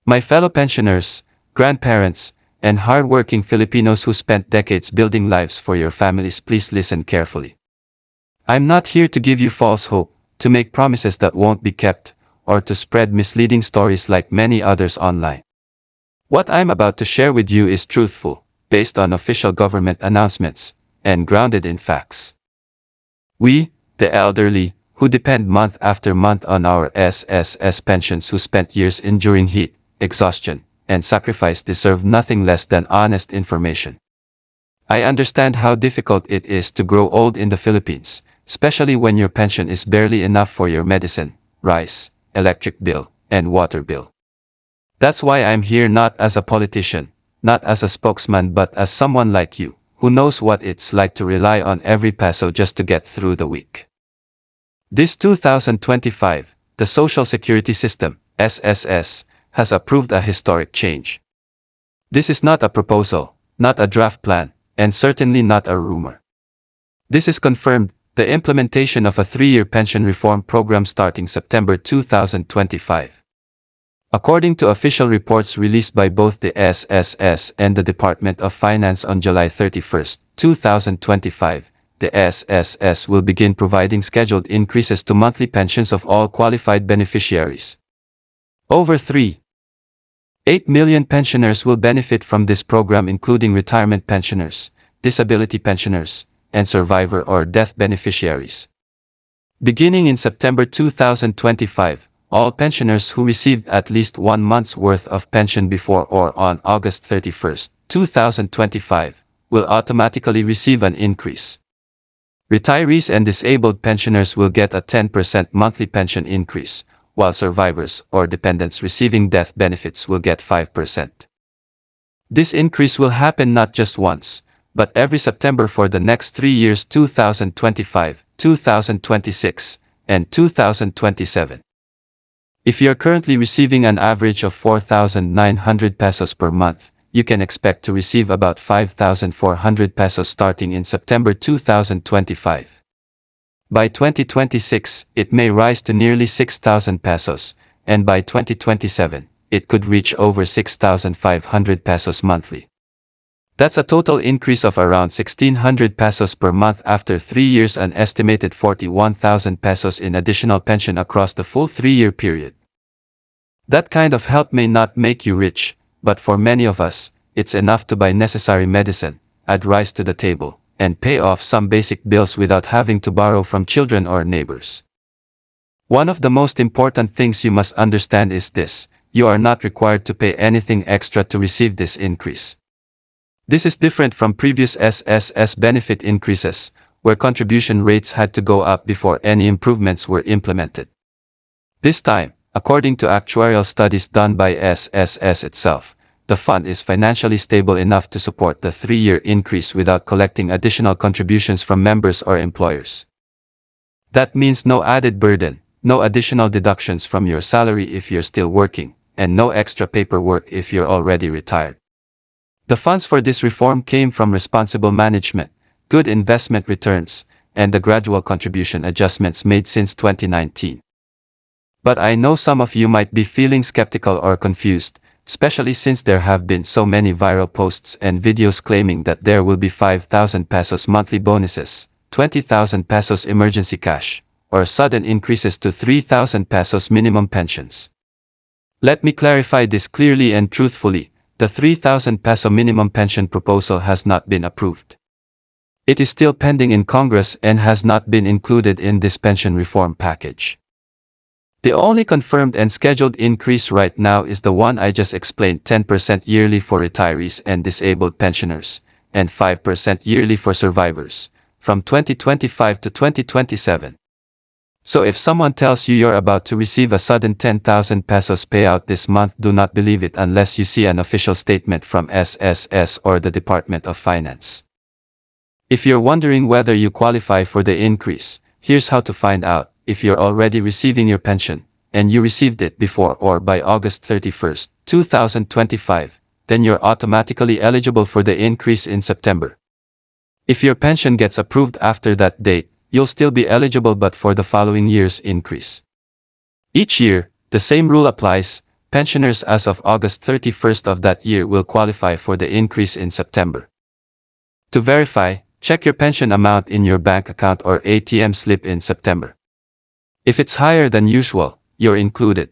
My fellow pensioners, grandparents, and hardworking Filipinos who spent decades building lives for your families, please listen carefully. I'm not here to give you false hope, to make promises that won't be kept, or to spread misleading stories like many others online. What I'm about to share with you is truthful, based on official government announcements, and grounded in facts. We, the elderly, who depend month after month on our SSS pensions, who spent years enduring heat, exhaustion, and sacrifice, deserve nothing less than honest information. I understand how difficult it is to grow old in the Philippines, especially when your pension is barely enough for your medicine, rice, electric bill, and water bill. That's why I'm here, not as a politician, not as a spokesman, but as someone like you, who knows what it's like to rely on every peso just to get through the week. This 2025, the Social Security System, SSS, has approved a historic change. This is not a proposal, not a draft plan, and certainly not a rumor. This is confirmed, the implementation of a 3-year pension reform program starting September 2025. According to official reports released by both the SSS and the Department of Finance on July 31, 2025, the SSS will begin providing scheduled increases to monthly pensions of all qualified beneficiaries. Over 3.8 million pensioners will benefit from this program, including retirement pensioners, disability pensioners, and survivor or death beneficiaries. Beginning in September 2025, all pensioners who received at least 1 month's worth of pension before or on August 31, 2025, will automatically receive an increase. Retirees and disabled pensioners will get a 10% monthly pension increase, while survivors or dependents receiving death benefits will get 5%. This increase will happen not just once, but every September for the next 3 years, 2025, 2026, and 2027. If you're currently receiving an average of 4,900 pesos per month, you can expect to receive about 5,400 pesos starting in September 2025. By 2026, it may rise to nearly 6,000 pesos, and by 2027, it could reach over 6,500 pesos monthly. That's a total increase of around 1,600 pesos per month after 3 years, an estimated 41,000 pesos in additional pension across the full 3-year period. That kind of help may not make you rich, but for many of us, it's enough to buy necessary medicine, add rice to the table, and pay off some basic bills without having to borrow from children or neighbors. One of the most important things you must understand is this: you are not required to pay anything extra to receive this increase. This is different from previous SSS benefit increases, where contribution rates had to go up before any improvements were implemented. This time, according to actuarial studies done by SSS itself, the fund is financially stable enough to support the 3-year increase without collecting additional contributions from members or employers. That means no added burden, no additional deductions from your salary if you're still working, and no extra paperwork if you're already retired. The funds for this reform came from responsible management, good investment returns, and the gradual contribution adjustments made since 2019. But I know some of you might be feeling skeptical or confused, especially since there have been so many viral posts and videos claiming that there will be 5,000 pesos monthly bonuses, 20,000 pesos emergency cash, or sudden increases to 3,000 pesos minimum pensions. Let me clarify this clearly and truthfully: the 3,000 peso minimum pension proposal has not been approved. It is still pending in Congress and has not been included in this pension reform package. The only confirmed and scheduled increase right now is the one I just explained: 10% yearly for retirees and disabled pensioners, and 5% yearly for survivors, from 2025 to 2027. So if someone tells you you're about to receive a sudden 10,000 pesos payout this month, do not believe it unless you see an official statement from SSS or the Department of Finance. If you're wondering whether you qualify for the increase, here's how to find out. If you're already receiving your pension, and you received it before or by August 31, 2025, then you're automatically eligible for the increase in September. If your pension gets approved after that date, you'll still be eligible but for the following year's increase. Each year, the same rule applies, pensioners as of August 31st of that year will qualify for the increase in September. To verify, check your pension amount in your bank account or ATM slip in September. If it's higher than usual, you're included.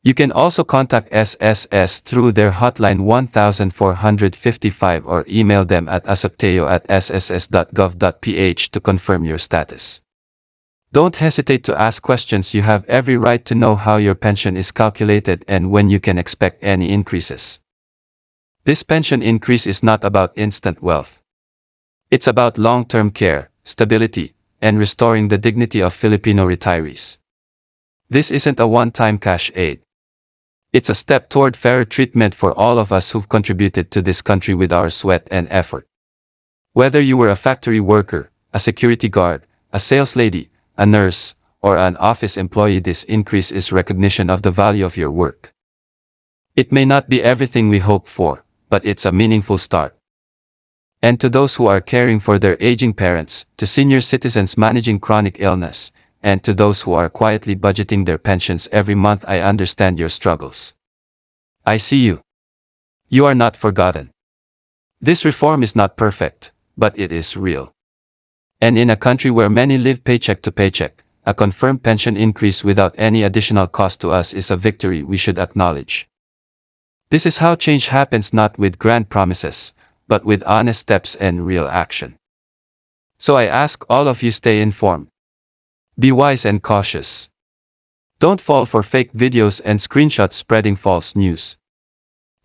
You can also contact SSS through their hotline 1455 or email them at acepteo@sss.gov.ph to confirm your status. Don't hesitate to ask questions. You have every right to know how your pension is calculated and when you can expect any increases. This pension increase is not about instant wealth. It's about long-term care, stability, and restoring the dignity of Filipino retirees. This isn't a one-time cash aid. It's a step toward fairer treatment for all of us who've contributed to this country with our sweat and effort. Whether you were a factory worker, a security guard, a sales lady, a nurse, or an office employee, this increase is recognition of the value of your work. It may not be everything we hope for, but it's a meaningful start. And to those who are caring for their aging parents, to senior citizens managing chronic illness, and to those who are quietly budgeting their pensions every month, I understand your struggles. I see you. You are not forgotten. This reform is not perfect, but it is real. And in a country where many live paycheck to paycheck, a confirmed pension increase without any additional cost to us is a victory we should acknowledge. This is how change happens, not with grand promises, but with honest steps and real action. So I ask all of you, stay informed. Be wise and cautious. Don't fall for fake videos and screenshots spreading false news.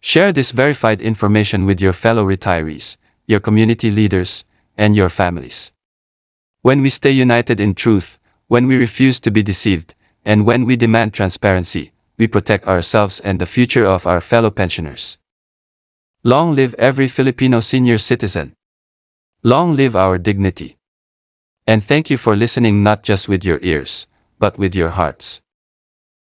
Share this verified information with your fellow retirees, your community leaders, and your families. When we stay united in truth, when we refuse to be deceived, and when we demand transparency, we protect ourselves and the future of our fellow pensioners. Long live every Filipino senior citizen. Long live our dignity. And thank you for listening, not just with your ears, but with your hearts.